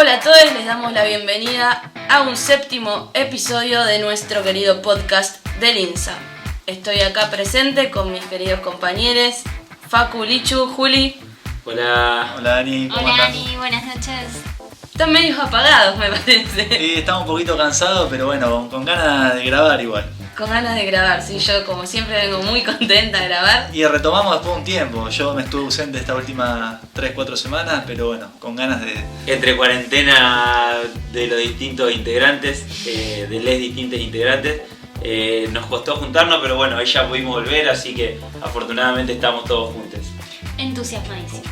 Hola a todos, les damos la bienvenida a un séptimo episodio de nuestro querido podcast del INSA. Estoy acá presente con mis queridos compañeros Facu, Lichu, Juli. Hola. Hola Dani, ¿cómo Hola andás? Dani, buenas noches. Están medios apagados, me parece. Sí, estamos un poquito cansados, pero bueno, con ganas de grabar igual. Con ganas de grabar, sí, yo como siempre vengo muy contenta a grabar. Y retomamos después de un tiempo. Yo me estuve ausente estas últimas 3-4 semanas, pero bueno, con ganas de... Entre cuarentena de los distintos integrantes, de les distintos integrantes, nos costó juntarnos, pero bueno, ahí ya pudimos volver, así que afortunadamente estamos todos juntos. Entusiasmadísimos.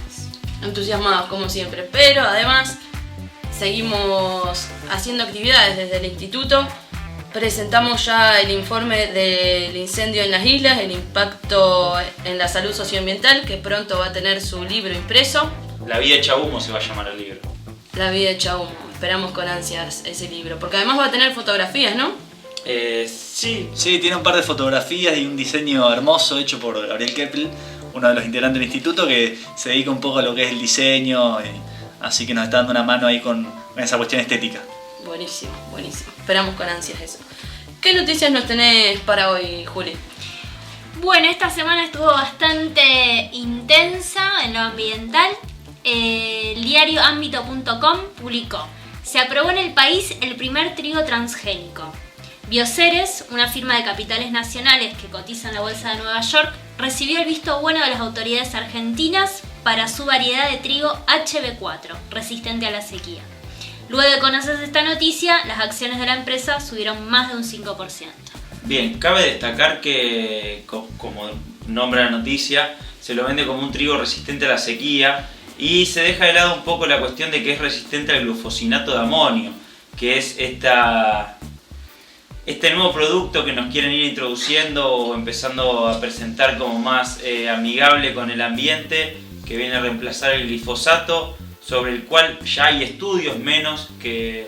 Entusiasmados como siempre, pero además seguimos haciendo actividades desde el instituto. Presentamos ya el informe del incendio en las islas, el impacto en la salud socioambiental, que pronto va a tener su libro impreso. La vida hecha humo se va a llamar el libro. La vida hecha humo. Esperamos con ansias ese libro, porque además va a tener fotografías, ¿no? Sí. Sí, tiene un par de fotografías y un diseño hermoso hecho por Gabriel Keppel, uno de los integrantes del instituto, que se dedica un poco a lo que es el diseño, así que nos está dando una mano ahí con esa cuestión estética. Buenísimo, buenísimo. Esperamos con ansias eso. ¿Qué noticias nos tenés para hoy, Juli? Bueno, esta semana estuvo bastante intensa en lo ambiental. El diario ámbito.com publicó: se aprobó en el país el primer trigo transgénico. Bioceres, una firma de capitales nacionales que cotiza en la bolsa de Nueva York, recibió el visto bueno de las autoridades argentinas para su variedad de trigo HB4, resistente a la sequía. Luego de conocerse esta noticia, las acciones de la empresa subieron más de un 5%. Bien, cabe destacar que, como nombra la noticia, se lo vende como un trigo resistente a la sequía y se deja de lado un poco la cuestión de que es resistente al glufosinato de amonio, que es este nuevo producto que nos quieren ir introduciendo o empezando a presentar como más amigable con el ambiente, que viene a reemplazar el glifosato, sobre el cual ya hay estudios menos que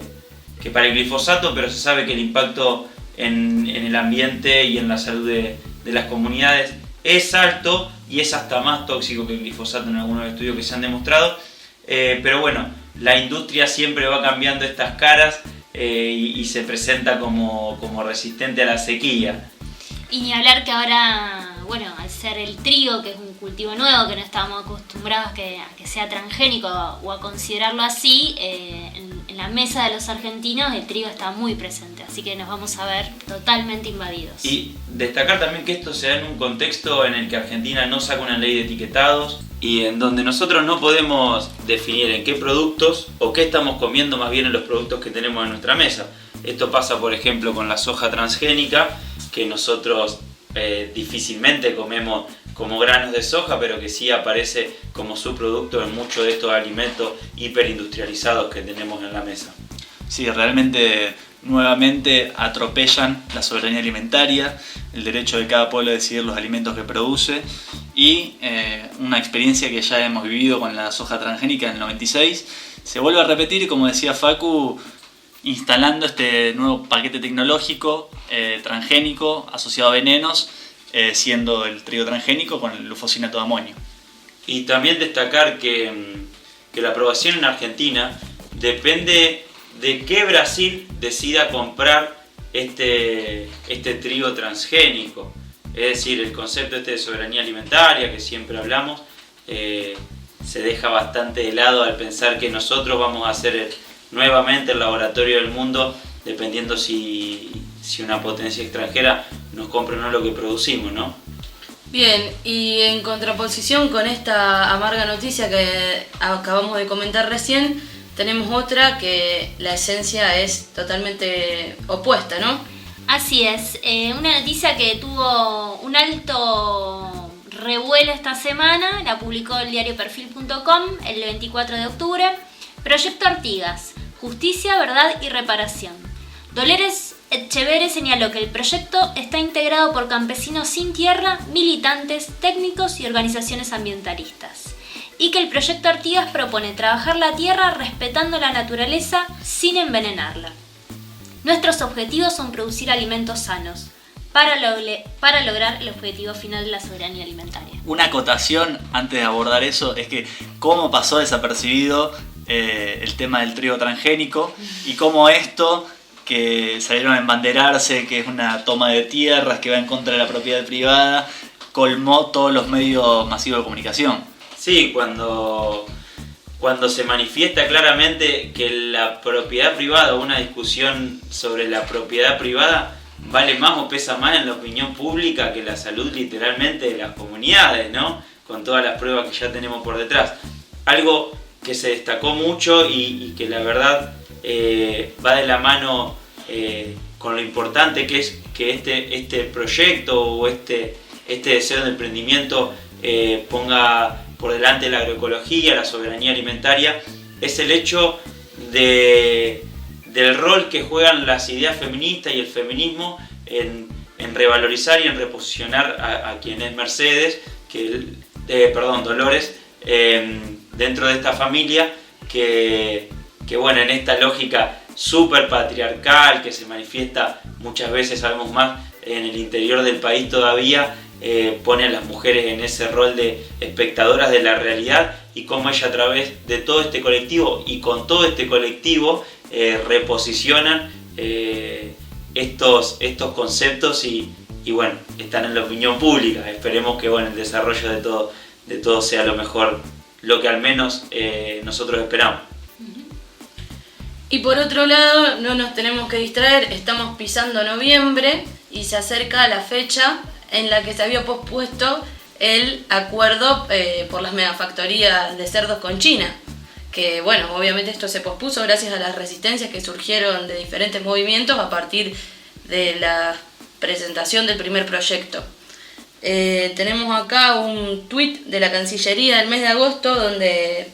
para el glifosato, pero se sabe que el impacto en el ambiente y en la salud de las comunidades es alto y es hasta más tóxico que el glifosato en algunos estudios que se han demostrado. Pero bueno, la industria siempre va cambiando estas caras y se presenta como resistente a la sequía. Y ni hablar que ahora, bueno, al ser el trigo, que es un cultivo nuevo, que no estábamos acostumbrados a que sea transgénico o a considerarlo así, en la mesa de los argentinos el trigo está muy presente, así que nos vamos a ver totalmente invadidos. Y destacar también que esto se da en un contexto en el que Argentina no saca una ley de etiquetados y en donde nosotros no podemos definir en qué productos o qué estamos comiendo más bien en los productos que tenemos en nuestra mesa. Esto pasa, por ejemplo, con la soja transgénica, que nosotros difícilmente comemos como granos de soja, pero que sí aparece como subproducto en muchos de estos alimentos hiperindustrializados que tenemos en la mesa. Sí, realmente nuevamente atropellan la soberanía alimentaria, el derecho de cada pueblo a decidir los alimentos que produce y una experiencia que ya hemos vivido con la soja transgénica en el 96 se vuelve a repetir, como decía Facu, instalando este nuevo paquete tecnológico transgénico asociado a venenos, siendo el trigo transgénico con el glufosinato de amonio. Y también destacar que la aprobación en Argentina depende de que Brasil decida comprar este trigo transgénico. Es decir, el concepto de soberanía alimentaria que siempre hablamos se deja bastante de lado al pensar que nosotros vamos a ser nuevamente el laboratorio del mundo, dependiendo si una potencia extranjera nos compra o no lo que producimos, ¿no? Bien, y en contraposición con esta amarga noticia que acabamos de comentar recién, tenemos otra que la esencia es totalmente opuesta, ¿no? Así es, una noticia que tuvo un alto revuelo esta semana, la publicó el diario perfil.com el 24 de octubre. Proyecto Artigas, justicia, verdad y reparación. Dolores Echeverre señaló que el proyecto está integrado por campesinos sin tierra, militantes, técnicos y organizaciones ambientalistas. Y que el proyecto Artigas propone trabajar la tierra respetando la naturaleza sin envenenarla. Nuestros objetivos son producir alimentos sanos para lograr el objetivo final de la soberanía alimentaria. Una acotación antes de abordar eso es que cómo pasó desapercibido el tema del trigo transgénico y cómo esto, que salieron a embanderarse, que es una toma de tierras que va en contra de la propiedad privada, colmó todos los medios masivos de comunicación. Sí, cuando se manifiesta claramente que la propiedad privada, una discusión sobre la propiedad privada, vale más o pesa más en la opinión pública que la salud literalmente de las comunidades, ¿no? Con todas las pruebas que ya tenemos por detrás. Algo que se destacó mucho y que la verdad va de la mano con lo importante que es que este proyecto o este deseo de emprendimiento ponga por delante la agroecología, la soberanía alimentaria, es el hecho del rol que juegan las ideas feministas y el feminismo en revalorizar y en reposicionar a quien es Mercedes, Dolores, dentro de esta familia que bueno, en esta lógica súper patriarcal que se manifiesta muchas veces, sabemos más, en el interior del país todavía, pone a las mujeres en ese rol de espectadoras de la realidad y cómo ella a través de todo este colectivo y con todo este colectivo reposicionan estos conceptos y bueno, están en la opinión pública. Esperemos que bueno, el desarrollo de todo sea lo mejor, lo que al menos nosotros esperamos. Y por otro lado, no nos tenemos que distraer, estamos pisando noviembre y se acerca la fecha en la que se había pospuesto el acuerdo por las megafactorías de cerdos con China. Que bueno, obviamente esto se pospuso gracias a las resistencias que surgieron de diferentes movimientos a partir de la presentación del primer proyecto. Tenemos acá un tuit de la Cancillería del mes de agosto donde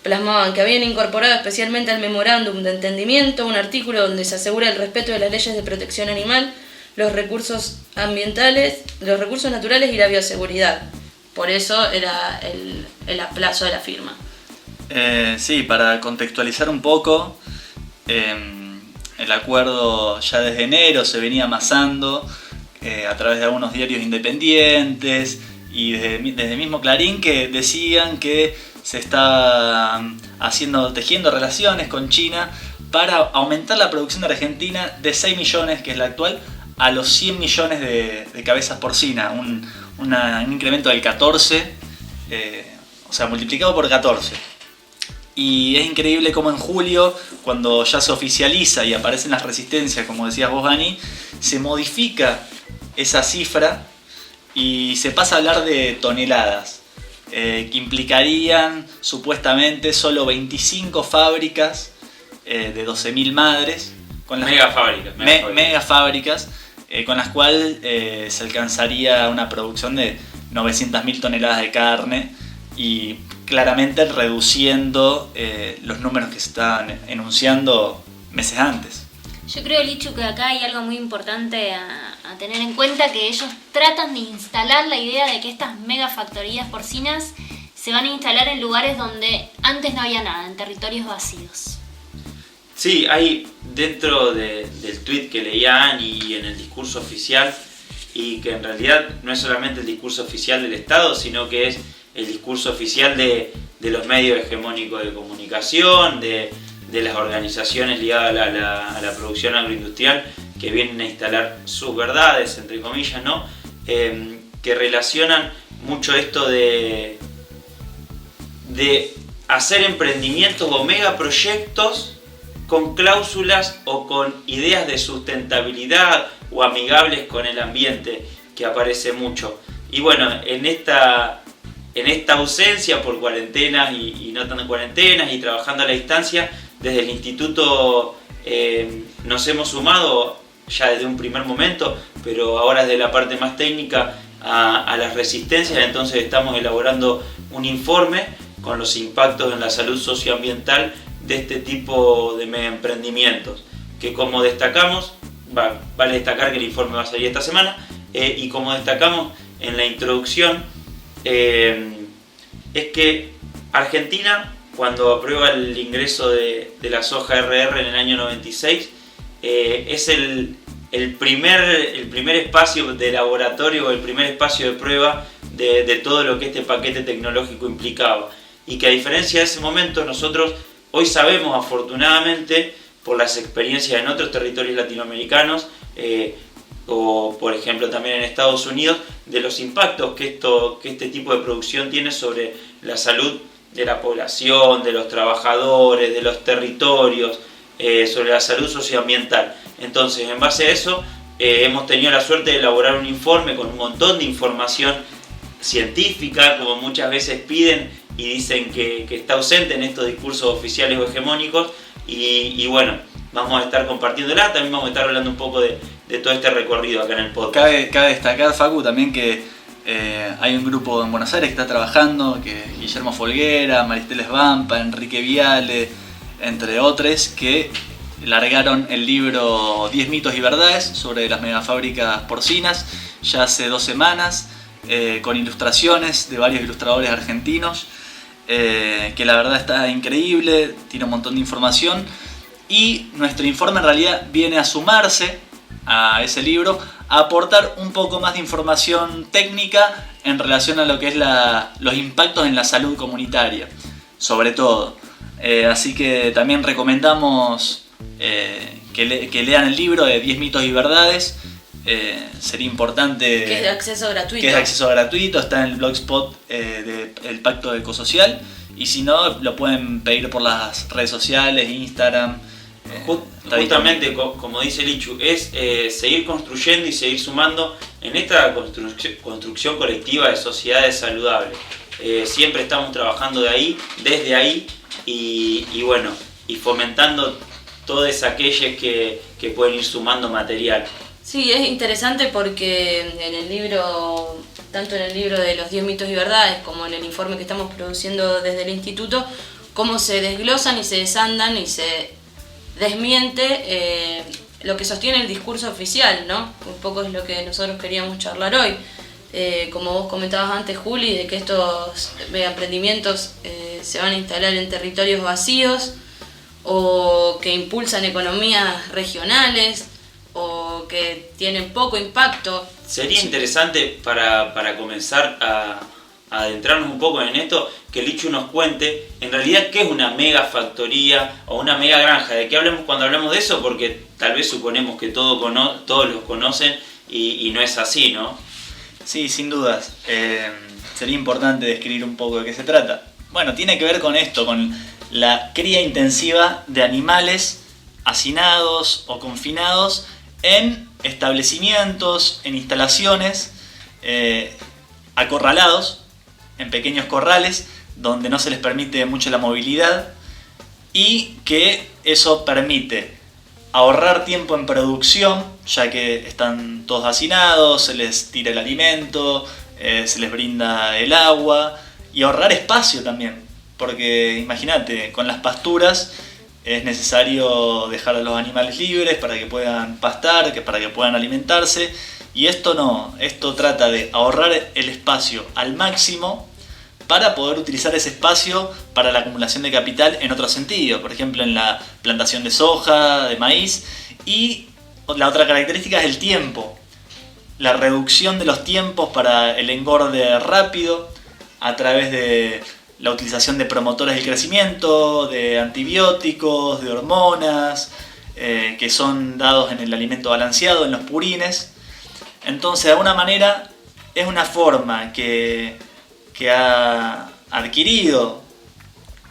plasmaban que habían incorporado especialmente al memorándum de entendimiento un artículo donde se asegura el respeto de las leyes de protección animal, los recursos ambientales, los recursos naturales y la bioseguridad. Por eso era el aplazo de la firma. Sí, para contextualizar un poco, el acuerdo ya desde enero se venía amasando a través de algunos diarios independientes y desde mismo Clarín, que decían que se está tejiendo relaciones con China para aumentar la producción de Argentina de 6 millones, que es la actual, a los 100 millones de cabezas porcinas, un incremento del 14, o sea, multiplicado por 14. Y es increíble cómo en julio, cuando ya se oficializa y aparecen las resistencias, como decías vos, Dani, se modifica esa cifra y se pasa a hablar de toneladas, que implicarían supuestamente solo 25 fábricas de 12.000 madres. Con las megafábricas, con las cuales se alcanzaría una producción de 900.000 toneladas de carne y claramente reduciendo los números que se estaban enunciando meses antes. Yo creo, Lichu, que acá hay algo muy importante a tener en cuenta, que ellos tratan de instalar la idea de que estas megafactorías porcinas se van a instalar en lugares donde antes no había nada, en territorios vacíos. Sí, hay dentro del tuit que leía Ani y en el discurso oficial, y que en realidad no es solamente el discurso oficial del Estado, sino que es el discurso oficial de los medios hegemónicos de comunicación, de las organizaciones ligadas a la producción agroindustrial, que vienen a instalar sus verdades, entre comillas, ¿no? Que relacionan mucho esto de hacer emprendimientos o megaproyectos con cláusulas o con ideas de sustentabilidad o amigables con el ambiente, que aparece mucho. Y bueno, en esta ausencia por cuarentenas y no tan cuarentenas y trabajando a la distancia, desde el instituto nos hemos sumado ya desde un primer momento, pero ahora desde la parte más técnica a las resistencias. Entonces estamos elaborando un informe con los impactos en la salud socioambiental de este tipo de emprendimientos, que como destacamos, vale destacar que el informe va a salir esta semana, y como destacamos en la introducción, es que Argentina, cuando aprueba el ingreso de la soja RR en el año 96, es el primer espacio de laboratorio, el primer espacio de prueba de todo lo que este paquete tecnológico implicaba. y que a diferencia de ese momento nosotros hoy sabemos afortunadamente por las experiencias en otros territorios latinoamericanos o por ejemplo también en Estados Unidos de los impactos que este tipo de producción tiene sobre la salud de la población, de los trabajadores, de los territorios, sobre la salud socioambiental. Entonces, en base a eso, hemos tenido la suerte de elaborar un informe con un montón de información científica, como muchas veces piden y dicen que está ausente en estos discursos oficiales o hegemónicos, y bueno, vamos a estar compartiéndola, también vamos a estar hablando un poco de todo este recorrido acá en el podcast. Cabe destacar, Facu, también que hay un grupo en Buenos Aires que está trabajando, que Guillermo Folguera, Maristela Svampa, Enrique Viale, entre otros, que largaron el libro 10 mitos y verdades sobre las megafábricas porcinas ya hace 2 semanas, con ilustraciones de varios ilustradores argentinos, que la verdad está increíble, tiene un montón de información, y nuestro informe en realidad viene a sumarse a ese libro, a aportar un poco más de información técnica en relación a lo que es los impactos en la salud comunitaria, sobre todo. Así que también recomendamos que lean el libro de 10 mitos y verdades. Sería importante... Que es de acceso gratuito. Que es de acceso gratuito, está en el blogspot del Pacto Ecosocial, y si no, lo pueden pedir por las redes sociales, Instagram. Justamente, como dice Lichu, es seguir construyendo y seguir sumando en esta construcción colectiva de sociedades saludables. Siempre estamos trabajando desde ahí, y bueno, y fomentando todas aquellas que pueden ir sumando material. Sí, es interesante porque en el libro, tanto en el libro de los 10 mitos y verdades como en el informe que estamos produciendo desde el instituto, cómo se desglosan y se desandan y se desmiente lo que sostiene el discurso oficial, ¿no? Un poco es lo que nosotros queríamos charlar hoy. Como vos comentabas antes, Juli, de que estos megaemprendimientos se van a instalar en territorios vacíos o que impulsan economías regionales o que tienen poco impacto. Sería interesante para comenzar a adentrarnos un poco en esto, que Lichu nos cuente en realidad qué es una mega factoría o una mega granja, de qué hablamos cuando hablamos de eso, porque tal vez suponemos que todos los conocen y no es así, ¿no? Sí, sin dudas. Sería importante describir un poco de qué se trata. Bueno, tiene que ver con esto, con la cría intensiva de animales hacinados o confinados en establecimientos, en instalaciones, acorralados, en pequeños corrales, donde no se les permite mucho la movilidad, y que eso permite ahorrar tiempo en producción, ya que están todos hacinados, se les tira el alimento, se les brinda el agua, y ahorrar espacio también, porque imagínate, con las pasturas es necesario dejar a los animales libres para que puedan pastar, para que puedan alimentarse, y esto no, esto trata de ahorrar el espacio al máximo para poder utilizar ese espacio para la acumulación de capital en otro sentido, por ejemplo en la plantación de soja, de maíz, y la otra característica es el tiempo, la reducción de los tiempos para el engorde rápido a través de la utilización de promotores del crecimiento, de antibióticos, de hormonas, que son dados en el alimento balanceado, en los purines. Entonces, de alguna manera, es una forma que ha adquirido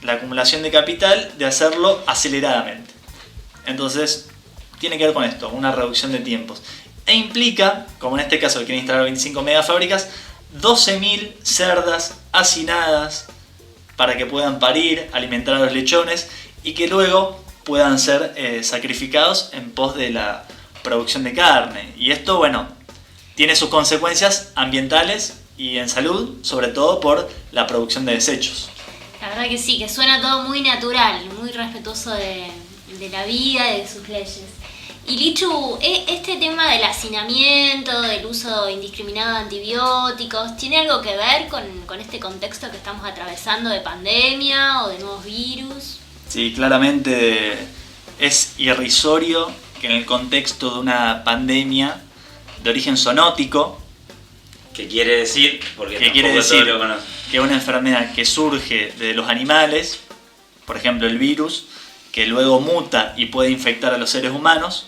la acumulación de capital de hacerlo aceleradamente. Entonces, tiene que ver con esto, una reducción de tiempos. E implica, como en este caso que quieren instalar 25 megafábricas, 12.000 cerdas hacinadas para que puedan parir, alimentar a los lechones y que luego puedan ser sacrificados en pos de la producción de carne. Y esto, bueno, tiene sus consecuencias ambientales y en salud, sobre todo por la producción de desechos. La verdad que sí, que suena todo muy natural, muy respetuoso de la vida y de sus leyes. Y Lichu, este tema del hacinamiento, del uso indiscriminado de antibióticos, ¿tiene algo que ver con este contexto que estamos atravesando de pandemia o de nuevos virus? Sí, claramente es irrisorio que en el contexto de una pandemia de origen zoonótico, ¿Qué quiere decir? Porque ¿Qué quiere tampoco decir? todos lo conocen. Que una enfermedad que surge de los animales, por ejemplo el virus, que luego muta y puede infectar a los seres humanos,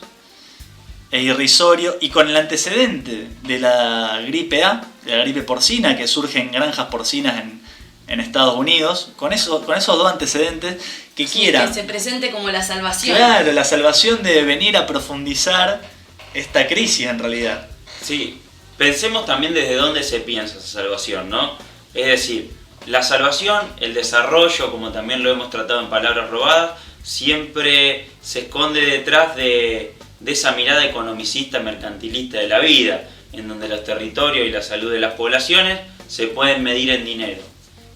es irrisorio, y con el antecedente de la gripe A, de la gripe porcina, que surge en granjas porcinas en Estados Unidos, con esos dos antecedentes, que quieran... Que se presente como la salvación. Claro, la salvación de venir a profundizar esta crisis en realidad. Sí, pensemos también desde dónde se piensa esa salvación, ¿no? Es decir, la salvación, el desarrollo, como también lo hemos tratado en Palabras Robadas, siempre se esconde detrás de esa mirada economicista, mercantilista de la vida, en donde los territorios y la salud de las poblaciones se pueden medir en dinero.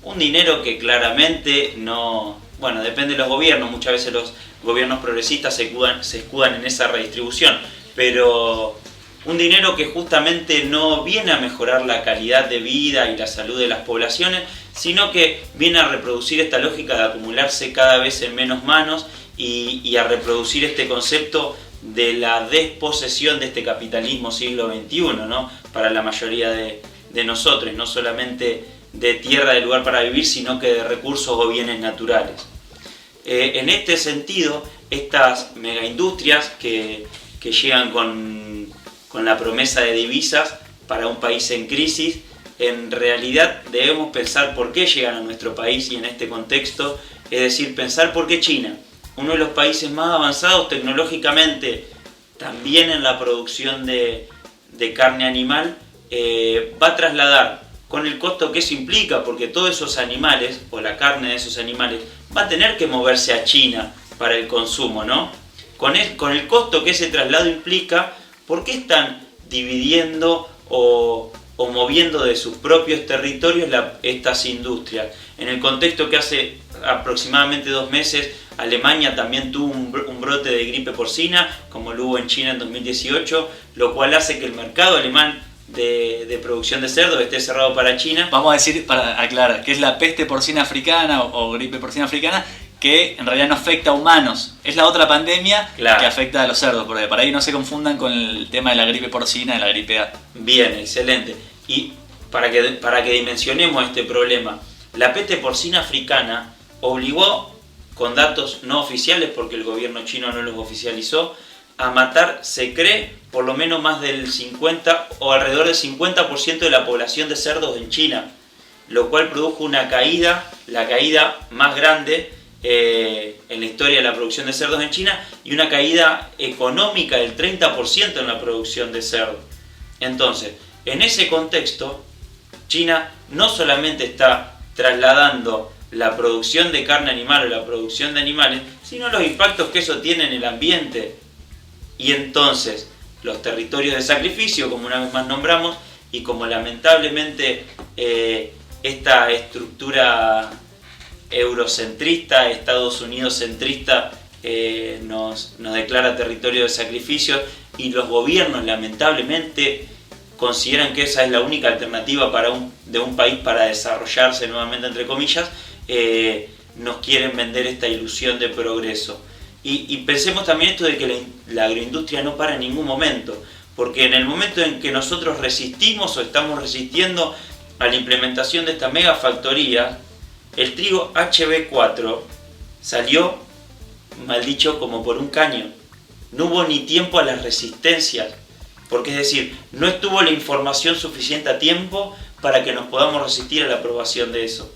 Un dinero que claramente no... Bueno, depende de los gobiernos, muchas veces los gobiernos progresistas se escudan en esa redistribución, pero un dinero que justamente no viene a mejorar la calidad de vida y la salud de las poblaciones, sino que viene a reproducir esta lógica de acumularse cada vez en menos manos y a reproducir este concepto de la desposesión de este capitalismo siglo XXI, ¿no? Para la mayoría de nosotros, no solamente de tierra, de lugar para vivir, sino que de recursos o bienes naturales. En este sentido, estas megaindustrias que llegan con la promesa de divisas para un país en crisis, en realidad debemos pensar por qué llegan a nuestro país y en este contexto, es decir, pensar por qué China, uno de los países más avanzados tecnológicamente, también en la producción de carne animal, va a trasladar, con el costo que eso implica, porque todos esos animales, o la carne de esos animales, va a tener que moverse a China para el consumo, ¿no? Con el costo que ese traslado implica, ¿por qué están dividiendo o moviendo de sus propios territorios estas industrias? En el contexto que hace aproximadamente 2 meses Alemania también tuvo un brote de gripe porcina, como lo hubo en China en 2018, lo cual hace que el mercado alemán de producción de cerdo esté cerrado para China. Vamos a decir, para aclarar, que es la peste porcina africana o gripe porcina africana, que en realidad no afecta a humanos. Es la otra pandemia, claro, que afecta a los cerdos, porque para ahí no se confundan con el tema de la gripe porcina y la gripe A. Bien, excelente. Y para que dimensionemos este problema, la peste porcina africana obligó, con datos no oficiales, porque el gobierno chino no los oficializó, a matar, se cree, por lo menos más del 50 o alrededor del 50% de la población de cerdos en China, lo cual produjo una caída, la caída más grande en la historia de la producción de cerdos en China, y una caída económica del 30% en la producción de cerdo. Entonces, en ese contexto, China no solamente está trasladando la producción de carne animal o la producción de animales, sino los impactos que eso tiene en el ambiente. Y entonces, los territorios de sacrificio, como una vez más nombramos, y como lamentablemente esta estructura eurocentrista, Estados Unidos centrista, nos declara territorio de sacrificio, y los gobiernos lamentablemente consideran que esa es la única alternativa de un país para desarrollarse nuevamente, entre comillas, nos quieren vender esta ilusión de progreso. Y pensemos también esto de que la agroindustria no para en ningún momento, porque en el momento en que nosotros resistimos o estamos resistiendo a la implementación de esta mega factoría, el trigo HB4 salió, mal dicho, como por un caño. No hubo ni tiempo a las resistencias, porque es decir, no estuvo la información suficiente a tiempo para que nos podamos resistir a la aprobación de eso.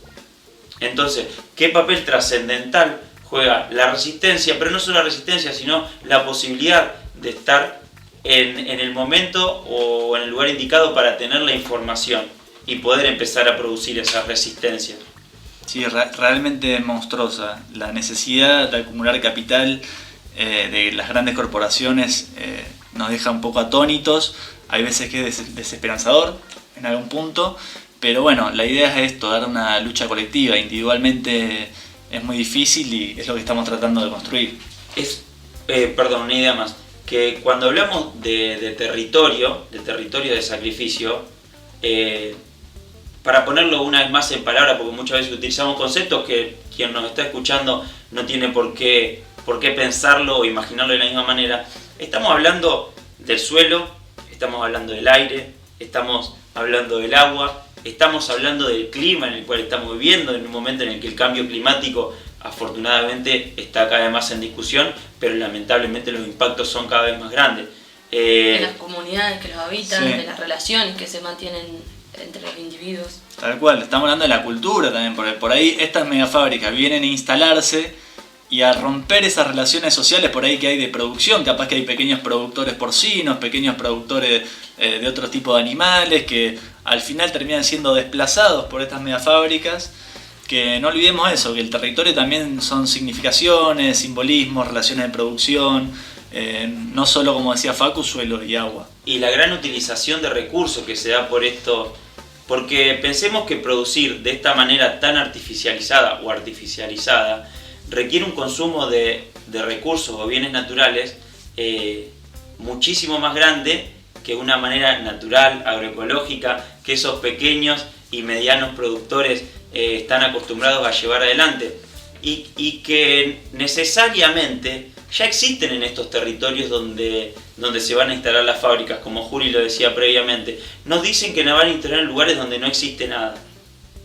Entonces, ¿qué papel trascendental juega la resistencia? Pero no solo la resistencia, sino la posibilidad de estar en el momento o en el lugar indicado para tener la información y poder empezar a producir esa resistencia. Sí, realmente monstruosa. La necesidad de acumular capital de las grandes corporaciones nos deja un poco atónitos. Hay veces que es desesperanzador en algún punto, pero bueno, la idea es esto, dar una lucha colectiva. Individualmente es muy difícil y es lo que estamos tratando de construir. Una idea más, que cuando hablamos de territorio de sacrificio, para ponerlo una vez más en palabras, porque muchas veces utilizamos conceptos que quien nos está escuchando no tiene por qué pensarlo o imaginarlo de la misma manera, estamos hablando del suelo, estamos hablando del aire, estamos hablando del agua, estamos hablando del clima en el cual estamos viviendo, en un momento en el que el cambio climático afortunadamente está cada vez más en discusión, pero lamentablemente los impactos son cada vez más grandes. De las comunidades que los habitan, Sí. de las relaciones que se mantienen entre los individuos. Tal cual, estamos hablando de la cultura también, porque por ahí estas megafábricas vienen a instalarse y a romper esas relaciones sociales por ahí que hay de producción. Capaz que hay pequeños productores porcinos, pequeños productores de otro tipo de animales que al final terminan siendo desplazados por estas megafábricas. Que no olvidemos eso, que el territorio también son significaciones, simbolismos, relaciones de producción, no solo, como decía Facu, suelo y agua. Y la gran utilización de recursos que se da por esto, porque pensemos que producir de esta manera tan artificializada o artificializada requiere un consumo de recursos o bienes naturales muchísimo más grande que una manera natural, agroecológica, que esos pequeños y medianos productores están acostumbrados a llevar adelante, y que necesariamente ya existen en estos territorios donde se van a instalar las fábricas, como Juli lo decía previamente. Nos dicen que nos van a instalar en lugares donde no existe nada,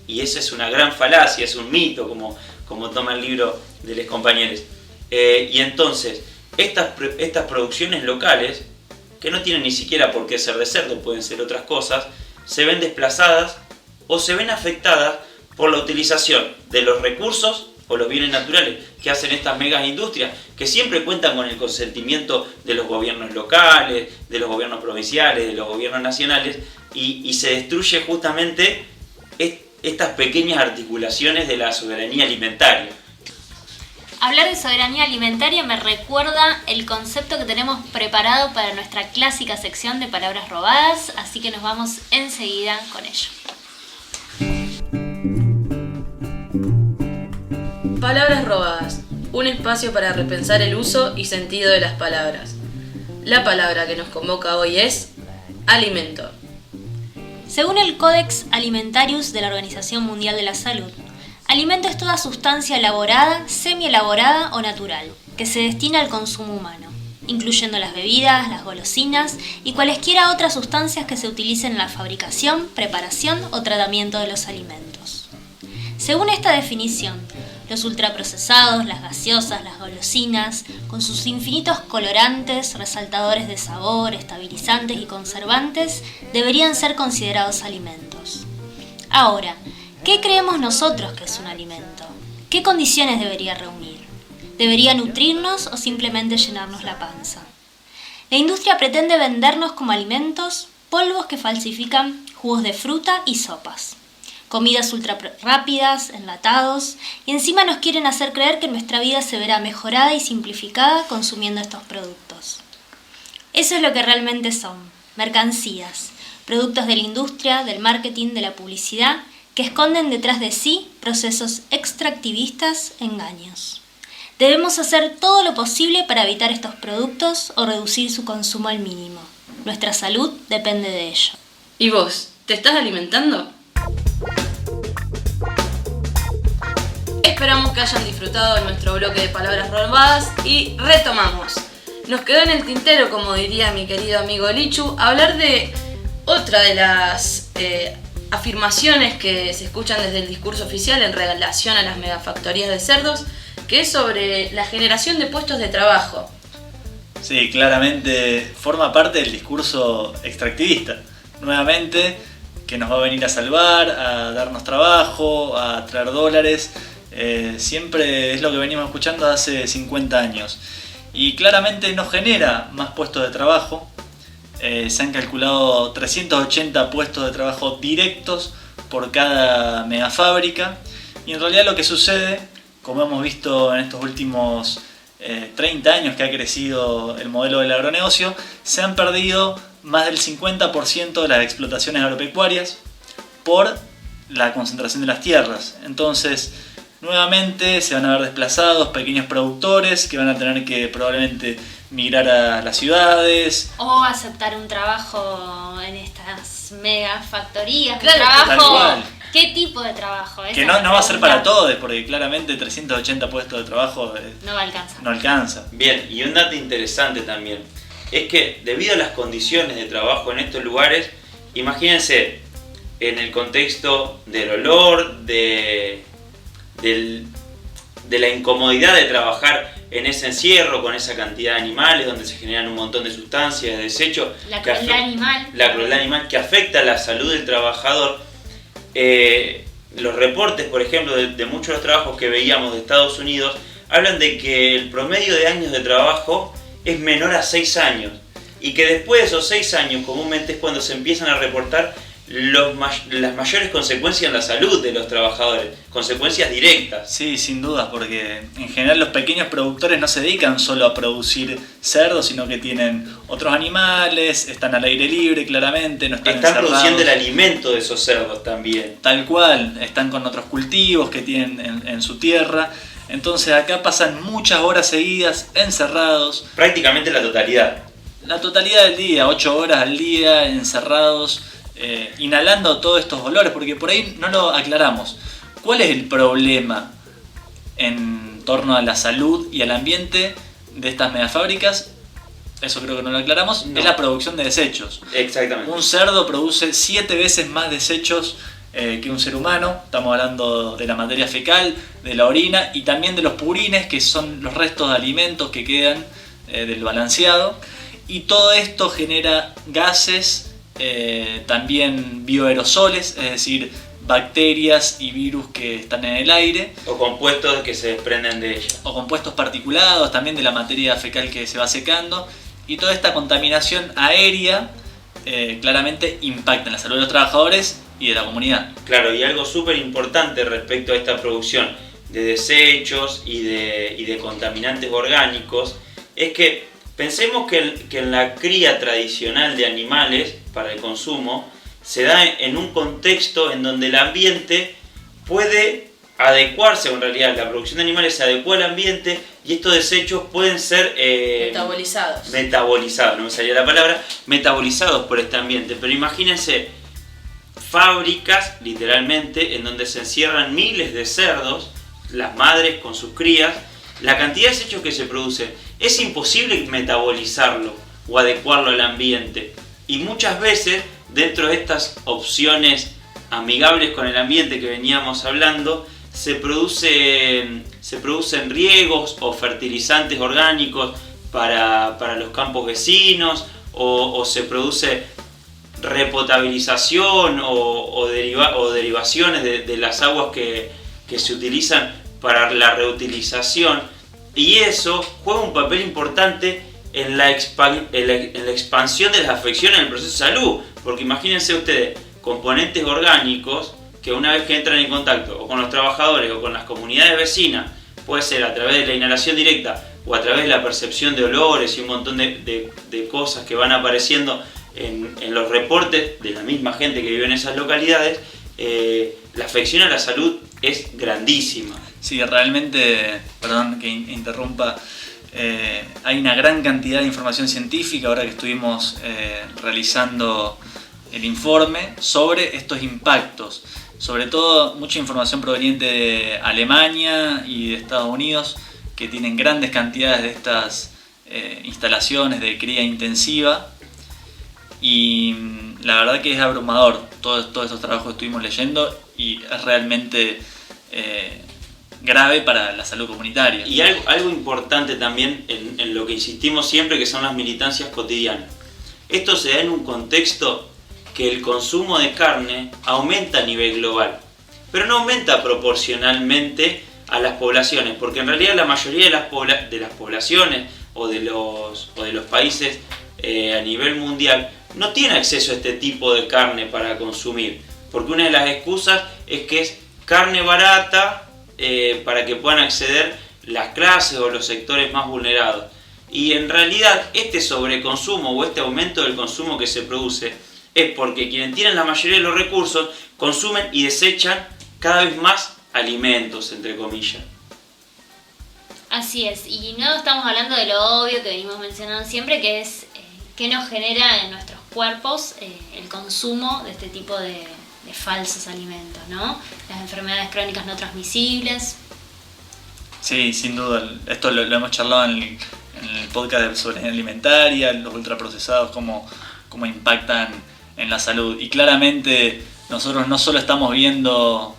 y esa es una gran falacia, es un mito, como toma el libro de los compañeros. Y entonces, estas producciones locales, que no tienen ni siquiera por qué ser de cerdo, pueden ser otras cosas, se ven desplazadas o se ven afectadas por la utilización de los recursos o los bienes naturales que hacen estas megas industrias, que siempre cuentan con el consentimiento de los gobiernos locales, de los gobiernos provinciales, de los gobiernos nacionales, y se destruye justamente estas pequeñas articulaciones de la soberanía alimentaria. Hablar de soberanía alimentaria me recuerda el concepto que tenemos preparado para nuestra clásica sección de palabras robadas, así que nos vamos enseguida con ello. Palabras robadas. Un espacio para repensar el uso y sentido de las palabras. La palabra que nos convoca hoy es alimento. Según el Codex Alimentarius de la Organización Mundial de la Salud, alimento es toda sustancia elaborada, semi-elaborada o natural, que se destina al consumo humano, incluyendo las bebidas, las golosinas y cualesquiera otras sustancias que se utilicen en la fabricación, preparación o tratamiento de los alimentos. Según esta definición, los ultraprocesados, las gaseosas, las golosinas, con sus infinitos colorantes, resaltadores de sabor, estabilizantes y conservantes, deberían ser considerados alimentos. Ahora, ¿qué creemos nosotros que es un alimento? ¿Qué condiciones debería reunir? ¿Debería nutrirnos o simplemente llenarnos la panza? La industria pretende vendernos como alimentos polvos que falsifican jugos de fruta y sopas, comidas ultra rápidas, enlatados, y encima nos quieren hacer creer que nuestra vida se verá mejorada y simplificada consumiendo estos productos. Eso es lo que realmente son, mercancías, productos de la industria, del marketing, de la publicidad, que esconden detrás de sí procesos extractivistas, engaños. Debemos hacer todo lo posible para evitar estos productos o reducir su consumo al mínimo. Nuestra salud depende de ello. ¿Y vos? ¿Te estás alimentando? Esperamos que hayan disfrutado de nuestro bloque de palabras robadas y retomamos. Nos quedó en el tintero, como diría mi querido amigo Lichu, hablar de otra de las afirmaciones que se escuchan desde el discurso oficial en relación a las megafactorías de cerdos, que es sobre la generación de puestos de trabajo. Sí, claramente forma parte del discurso extractivista. Nuevamente, que nos va a venir a salvar, a darnos trabajo, a traer dólares. Siempre es lo que venimos escuchando hace 50 años. Y claramente no genera más puestos de trabajo. Se han calculado 380 puestos de trabajo directos por cada megafábrica. Y en realidad lo que sucede, como hemos visto en estos últimos 30 años que ha crecido el modelo del agronegocio, se han perdido más del 50% de las explotaciones agropecuarias por la concentración de las tierras. Entonces, nuevamente se van a ver desplazados pequeños productores que van a tener que probablemente migrar a las ciudades. O aceptar un trabajo en estas megafactorías. Claro, trabajo. tal cual. ¿Qué tipo de trabajo? Que no va a ser para todos, porque claramente 380 puestos de trabajo no va a alcanzar. no alcanza. Bien, y un dato interesante también es que debido a las condiciones de trabajo en estos lugares, imagínense en el contexto del olor, de la incomodidad de trabajar en ese encierro con esa cantidad de animales donde se generan un montón de sustancias, de desechos. La crueldad animal. La crueldad animal que afecta a la salud del trabajador. Los reportes, por ejemplo, de muchos de los trabajos que veíamos de Estados Unidos, hablan de que el promedio de años de trabajo es menor a 6 años. Y que después de esos 6 años comúnmente es cuando se empiezan a reportar las mayores consecuencias en la salud de los trabajadores, consecuencias directas. Sí, sin dudas, porque en general los pequeños productores no se dedican solo a producir cerdos, sino que tienen otros animales, están al aire libre claramente, no están encerrados. Produciendo el alimento de esos cerdos también. Tal cual, están con otros cultivos que tienen en su tierra. Entonces acá pasan muchas horas seguidas encerrados. Prácticamente la totalidad. La totalidad del día, 8 horas al día encerrados, inhalando todos estos olores, porque por ahí no lo aclaramos. ¿Cuál es el problema en torno a la salud y al ambiente de estas megafábricas? Eso creo que no lo aclaramos. No. Es la producción de desechos. Exactamente. Un cerdo produce 7 veces más desechos que un ser humano. Estamos hablando de la materia fecal, de la orina y también de los purines, que son los restos de alimentos que quedan del balanceado. Y todo esto genera gases, también bioaerosoles, es decir, bacterias y virus que están en el aire. O compuestos que se desprenden de ella. O compuestos particulados, también de la materia fecal que se va secando. Y toda esta contaminación aérea claramente impacta en la salud de los trabajadores y de la comunidad. Claro, y algo súper importante respecto a esta producción de desechos y de contaminantes orgánicos es que pensemos que en la cría tradicional de animales para el consumo se da en un contexto en donde el ambiente puede adecuarse, o en realidad la producción de animales se adecua al ambiente y estos desechos pueden ser metabolizados, no me salía la palabra, metabolizados por este ambiente. Pero imagínense fábricas, literalmente, en donde se encierran miles de cerdos, las madres con sus crías, la cantidad de desechos que se producen, es imposible metabolizarlo o adecuarlo al ambiente. Y muchas veces, dentro de estas opciones amigables con el ambiente que veníamos hablando, se producen riegos o fertilizantes orgánicos para los campos vecinos, o se produce repotabilización o derivaciones de las aguas que se utilizan para la reutilización, y eso juega un papel importante en la expansión de las afecciones en el proceso de salud, porque imagínense ustedes, componentes orgánicos que una vez que entran en contacto o con los trabajadores o con las comunidades vecinas, puede ser a través de la inhalación directa o a través de la percepción de olores y un montón de cosas que van apareciendo en los reportes de la misma gente que vive en esas localidades, la afección a la salud es grandísima. Sí, realmente, perdón que interrumpa, hay una gran cantidad de información científica ahora que estuvimos realizando el informe sobre estos impactos. Sobre todo mucha información proveniente de Alemania y de Estados Unidos, que tienen grandes cantidades de estas instalaciones de cría intensiva. Y la verdad que es abrumador todos estos trabajos que estuvimos leyendo, y es realmente grave para la salud comunitaria. Y algo importante también en lo que insistimos siempre, que son las militancias cotidianas. Esto se da en un contexto que el consumo de carne aumenta a nivel global, pero no aumenta proporcionalmente a las poblaciones, porque en realidad la mayoría de las poblaciones o de los países a nivel mundial no tiene acceso a este tipo de carne para consumir, porque una de las excusas es que es carne barata para que puedan acceder las clases o los sectores más vulnerados. Y en realidad este sobreconsumo o este aumento del consumo que se produce es porque quienes tienen la mayoría de los recursos consumen y desechan cada vez más alimentos, entre comillas. Así es, y no estamos hablando de lo obvio que venimos mencionando siempre, que es qué nos genera en nuestros cuerpos el consumo de este tipo de falsos alimentos, ¿no? Las enfermedades crónicas no transmisibles. Sí, sin duda, esto lo hemos charlado en el podcast de soberanía alimentaria, los ultraprocesados, cómo impactan en la salud. Y claramente nosotros no solo estamos viendo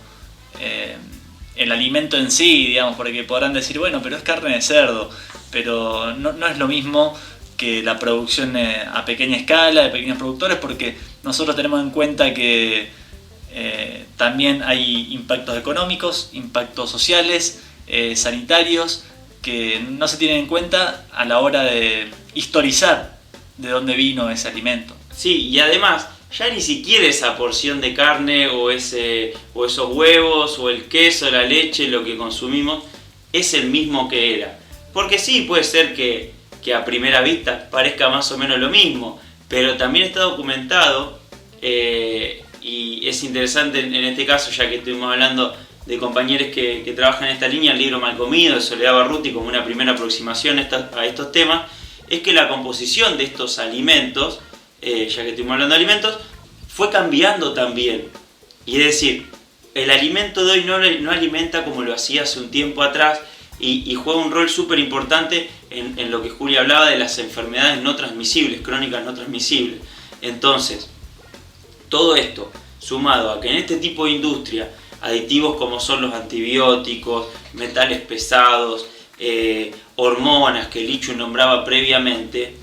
el alimento en sí, digamos, porque podrán decir, bueno, pero es carne de cerdo, pero no es lo mismo que la producción a pequeña escala, de pequeños productores, porque nosotros tenemos en cuenta que también hay impactos económicos, impactos sociales, sanitarios, que no se tienen en cuenta a la hora de historizar de dónde vino ese alimento. Sí, y además, ya ni siquiera esa porción de carne o esos huevos o el queso, la leche, lo que consumimos, es el mismo que era. Porque sí, puede ser que a primera vista parezca más o menos lo mismo, pero también está documentado, y es interesante en este caso, ya que estuvimos hablando de compañeros que trabajan en esta línea, el libro Mal Comido de Soledad Barruti, como una primera aproximación a estos temas, es que la composición de estos alimentos, ya que estuvimos hablando de alimentos, fue cambiando también. Y es decir, el alimento de hoy no alimenta como lo hacía hace un tiempo atrás, y juega un rol súper importante en lo que Julia hablaba de las enfermedades no transmisibles, crónicas no transmisibles. Entonces, todo esto, sumado a que en este tipo de industria, aditivos como son los antibióticos, metales pesados, hormonas que Lichu nombraba previamente,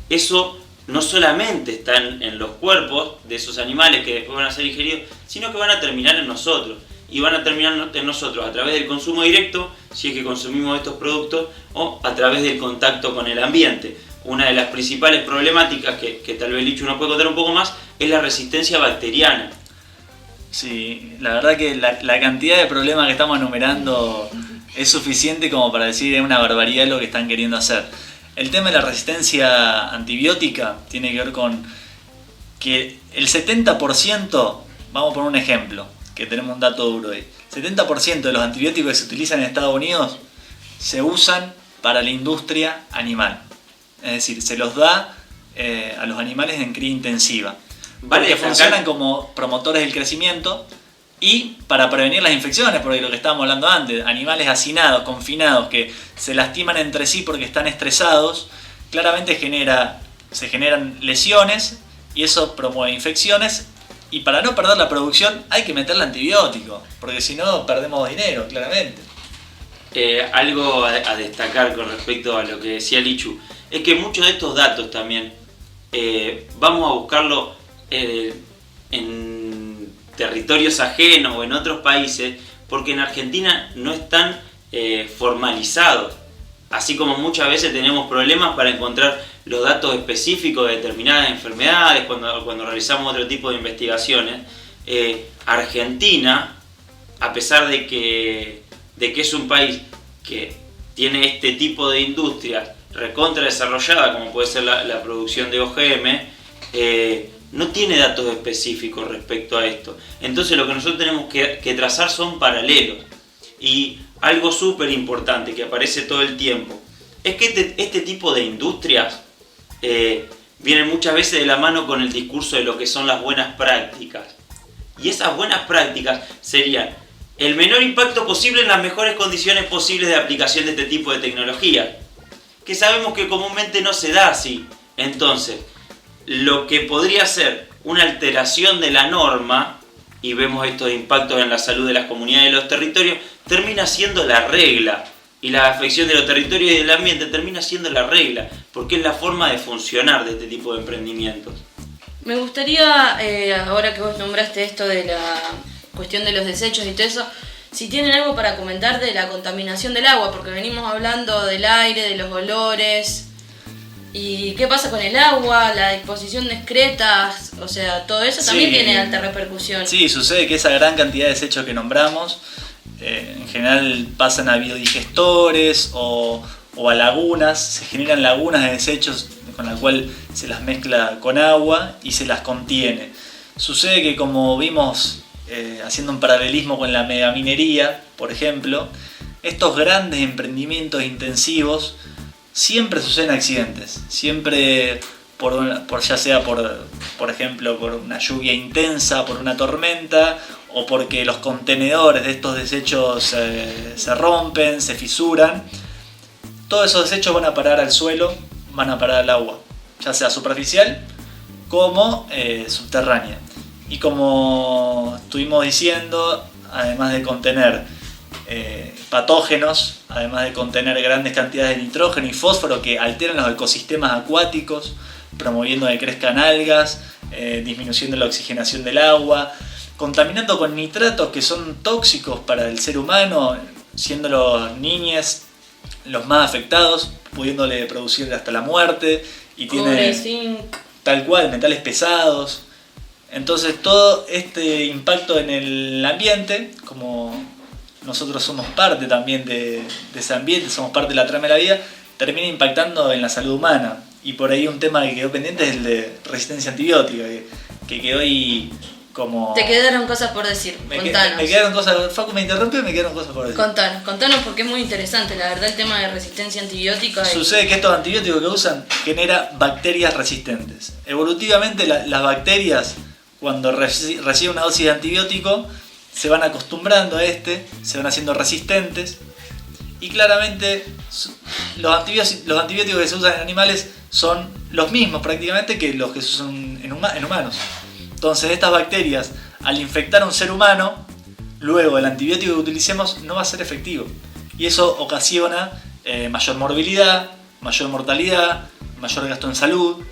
eso no solamente está en los cuerpos de esos animales que después van a ser ingeridos, sino que van a terminar en nosotros. Y van a terminar en nosotros a través del consumo directo, si es que consumimos estos productos, o a través del contacto con el ambiente. Una de las principales problemáticas que tal vez Lichu nos puede contar un poco más es la resistencia bacteriana. Sí, la verdad que la cantidad de problemas que estamos enumerando es suficiente como para decir es una barbaridad lo que están queriendo hacer. El tema de la resistencia antibiótica tiene que ver con que el 70%, vamos a poner un ejemplo, que tenemos un dato duro ahí, 70% de los antibióticos que se utilizan en Estados Unidos se usan para la industria animal. Es decir, se los da a los animales en cría intensiva. Vale, porque funcionan como promotores del crecimiento y para prevenir las infecciones, porque lo que estábamos hablando antes, animales hacinados, confinados, que se lastiman entre sí porque están estresados, claramente se generan lesiones y eso promueve infecciones. Y para no perder la producción hay que meterle antibiótico, porque si no perdemos dinero, claramente. Algo a destacar con respecto a lo que decía Lichu, es que muchos de estos datos también vamos a buscarlo en territorios ajenos o en otros países, porque en Argentina no están formalizados. Así como muchas veces tenemos problemas para encontrar los datos específicos de determinadas enfermedades cuando realizamos otro tipo de investigaciones, Argentina, a pesar de que es un país que tiene este tipo de industrias recontra desarrollada, como puede ser la producción de OGM, no tiene datos específicos respecto a esto. Entonces lo que nosotros tenemos que trazar son paralelos. Y algo súper importante que aparece todo el tiempo es que este tipo de industrias vienen muchas veces de la mano con el discurso de lo que son las buenas prácticas. Y esas buenas prácticas serían el menor impacto posible en las mejores condiciones posibles de aplicación de este tipo de tecnología, que sabemos que comúnmente no se da así. Entonces, lo que podría ser una alteración de la norma, y vemos estos impactos en la salud de las comunidades y de los territorios, termina siendo la regla. Y la afección de los territorios y del ambiente termina siendo la regla, porque es la forma de funcionar de este tipo de emprendimientos. Me gustaría, ahora que vos nombraste esto de la cuestión de los desechos y todo eso, si tienen algo para comentar de la contaminación del agua, porque venimos hablando del aire, de los olores, y qué pasa con el agua, la disposición de excretas, o sea, todo eso también tiene alta repercusión. Sí, sucede que esa gran cantidad de desechos que nombramos, en general pasan a biodigestores o a lagunas, se generan lagunas de desechos con la cual se las mezcla con agua y se las contiene. Sucede que, como vimos haciendo un paralelismo con la megaminería, por ejemplo, estos grandes emprendimientos intensivos siempre suceden accidentes, siempre ya sea por ejemplo por una lluvia intensa, por una tormenta, o porque los contenedores de estos desechos se rompen, se fisuran. Todos esos desechos van a parar al suelo, van a parar al agua, ya sea superficial como subterránea. Y como estuvimos diciendo, además de contener patógenos, además de contener grandes cantidades de nitrógeno y fósforo que alteran los ecosistemas acuáticos, promoviendo que crezcan algas, disminuyendo la oxigenación del agua, contaminando con nitratos que son tóxicos para el ser humano, siendo los niños los más afectados, pudiéndole producir hasta la muerte, y tiene zinc. tal cual metales pesados. Entonces todo este impacto en el ambiente, como nosotros somos parte también de ese ambiente, somos parte de la trama de la vida, termina impactando en la salud humana. Y por ahí un tema que quedó pendiente es el de resistencia antibiótica, que quedó ahí como... Te quedaron cosas por decir, contanos. Me quedaron cosas, Facu me interrumpió y me quedaron cosas por decir. Contanos porque es muy interesante, la verdad, el tema de resistencia antibiótica. Sucede que estos antibióticos que usan genera bacterias resistentes. Evolutivamente las bacterias, cuando reciben una dosis de antibiótico, se van acostumbrando a se van haciendo resistentes, y claramente los antibióticos que se usan en animales son los mismos prácticamente que los que se usan en humanos. Entonces estas bacterias, al infectar a un ser humano, luego el antibiótico que utilicemos no va a ser efectivo, y eso ocasiona mayor morbilidad, mayor mortalidad, mayor gasto en salud,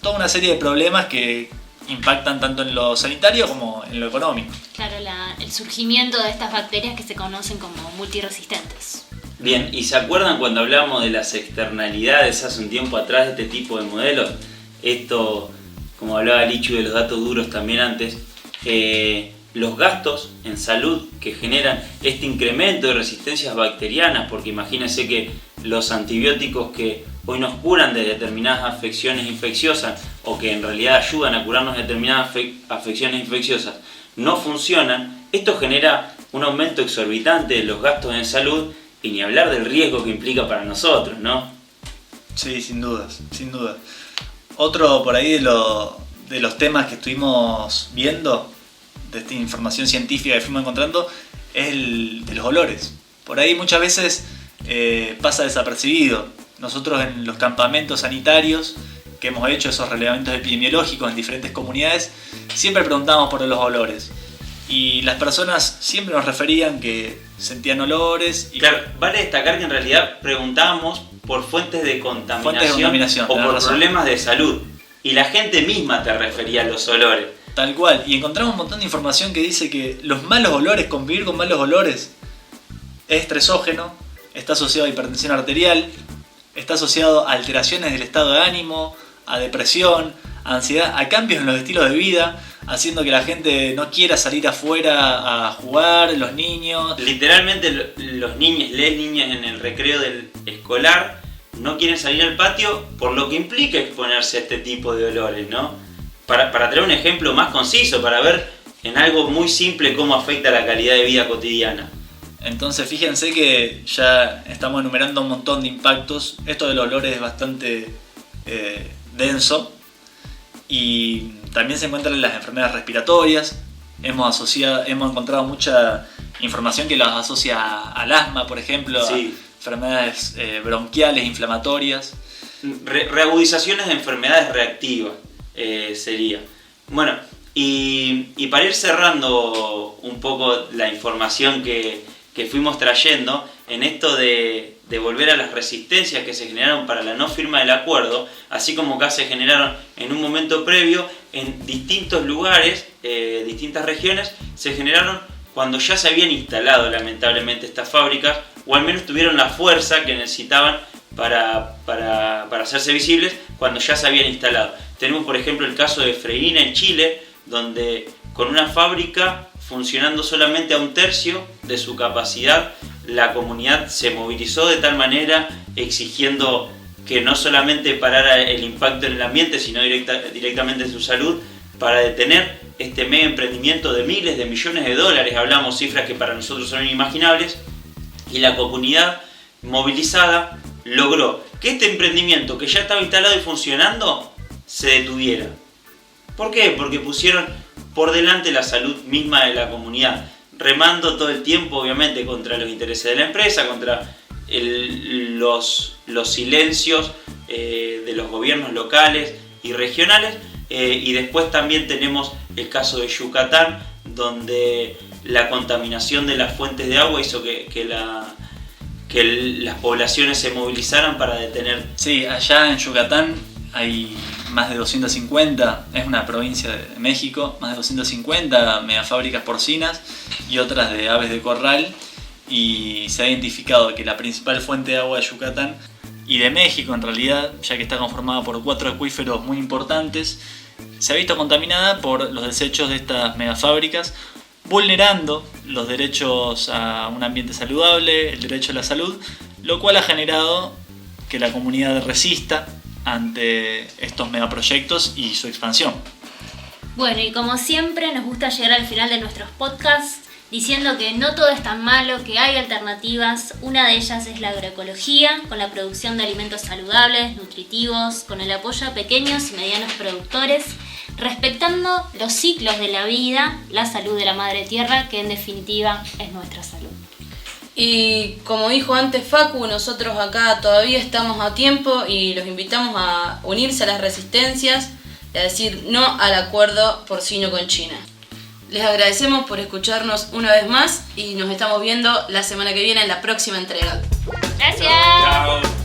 toda una serie de problemas que impactan tanto en lo sanitario como en lo económico. Claro, el surgimiento de estas bacterias que se conocen como multiresistentes. Bien, ¿y se acuerdan cuando hablamos de las externalidades hace un tiempo atrás de este tipo de modelos? Esto, como hablaba Lichu de los datos duros también antes, los gastos en salud que generan este incremento de resistencias bacterianas, porque imagínense que los antibióticos que hoy nos curan de determinadas afecciones infecciosas, o que en realidad ayudan a curarnos de determinadas afecciones infecciosas, no funcionan. Esto genera un aumento exorbitante de los gastos en salud, y ni hablar del riesgo que implica para nosotros, ¿no? Sí, sin dudas, sin duda. Otro por ahí de los temas que estuvimos viendo, de esta información científica que fuimos encontrando, es el de los olores. Por ahí muchas veces pasa desapercibido. Nosotros en los campamentos sanitarios que hemos hecho, esos relevamientos epidemiológicos en diferentes comunidades, siempre preguntábamos por los olores. Y las personas siempre nos referían que sentían olores. Y claro, vale destacar que en realidad preguntábamos por fuentes de contaminación, o por problemas de salud. Y la gente misma te refería a los olores. Tal cual. Y encontramos un montón de información que dice que los malos olores, convivir con malos olores, es estresógeno, está asociado a hipertensión arterial, está asociado a alteraciones del estado de ánimo, a depresión, a ansiedad, a cambios en los estilos de vida, haciendo que la gente no quiera salir afuera a jugar, los niños. Literalmente los niños, las niñas en el recreo del escolar no quieren salir al patio por lo que implica exponerse a este tipo de olores, ¿no? Para traer un ejemplo más conciso, para ver en algo muy simple cómo afecta la calidad de vida cotidiana. Entonces fíjense que ya estamos enumerando un montón de impactos. Esto del olor es bastante denso, y también se encuentran en las enfermedades respiratorias. Hemos encontrado mucha información que las asocia al asma, por ejemplo, sí, a enfermedades bronquiales, inflamatorias. Reagudizaciones de enfermedades reactivas sería. Bueno, y para ir cerrando un poco la información que fuimos trayendo en esto de volver a las resistencias que se generaron para la no firma del acuerdo, así como acá se generaron en un momento previo en distintos lugares, distintas regiones, se generaron cuando ya se habían instalado lamentablemente estas fábricas, o al menos tuvieron la fuerza que necesitaban para hacerse visibles cuando ya se habían instalado. Tenemos por ejemplo el caso de Freirina en Chile, donde con una fábrica funcionando solamente a un tercio de su capacidad, la comunidad se movilizó de tal manera exigiendo que no solamente parara el impacto en el ambiente, sino directamente en su salud, para detener este mega emprendimiento de miles de millones de dólares. Hablamos cifras que para nosotros son inimaginables, y la comunidad movilizada logró que este emprendimiento que ya estaba instalado y funcionando se detuviera. ¿Por qué? Porque pusieron por delante la salud misma de la comunidad, remando todo el tiempo obviamente contra los intereses de la empresa, contra los silencios de los gobiernos locales y regionales, Y después también tenemos el caso de Yucatán, donde la contaminación de las fuentes de agua hizo que las poblaciones se movilizaran para detener. Sí, allá en Yucatán hay más de 250, es una provincia de México, más de 250 megafábricas porcinas y otras de aves de corral, y se ha identificado que la principal fuente de agua de Yucatán y de México en realidad, ya que está conformada por 4 acuíferos muy importantes, se ha visto contaminada por los desechos de estas megafábricas, vulnerando los derechos a un ambiente saludable, el derecho a la salud, lo cual ha generado que la comunidad resista ante estos megaproyectos y su expansión. Bueno, y como siempre nos gusta llegar al final de nuestros podcasts diciendo que no todo es tan malo, que hay alternativas. Una de ellas es la agroecología, con la producción de alimentos saludables, nutritivos, con el apoyo a pequeños y medianos productores, respetando los ciclos de la vida, la salud de la madre tierra, que en definitiva es nuestra salud. Y como dijo antes Facu, nosotros acá todavía estamos a tiempo y los invitamos a unirse a las resistencias y a decir no al acuerdo porcino con China. Les agradecemos por escucharnos una vez más y nos estamos viendo la semana que viene en la próxima entrega. Gracias. Chao.